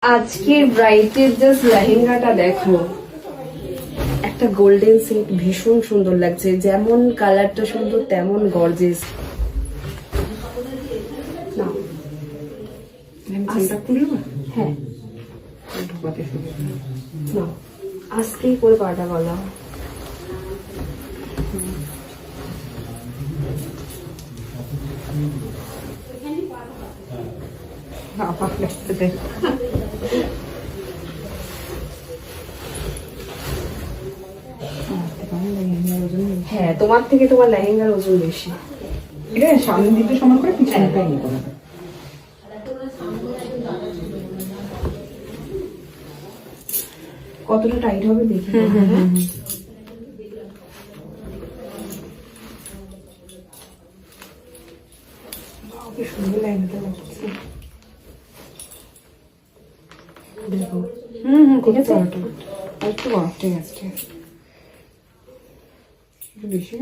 আজকের ব্রাইটের জাস্ট লেহেঙ্গাটা দেখো, একটা গোল্ডেন সেট, ভীষণ সুন্দর লাগছে, যেমন কালারটা সুন্দর তেমন গর্জিয়াস। হ্যাঁ না, আস্তেই করে পাটা গলা। হ্যাঁ, তোমার থেকে তোমার লেহেঙ্গার ওজন বেশি। এটা সামনের দিকটা সমান করে পিছনটাই নিয়ে করে। কতটা টাইট হবে দেখি। কি সুন্দর লেহেঙ্গাটা লাগছে। দেখো ঠিক আছে, একটু বড়, ঠিক আছে, ঠিক আছে। একটু বেশি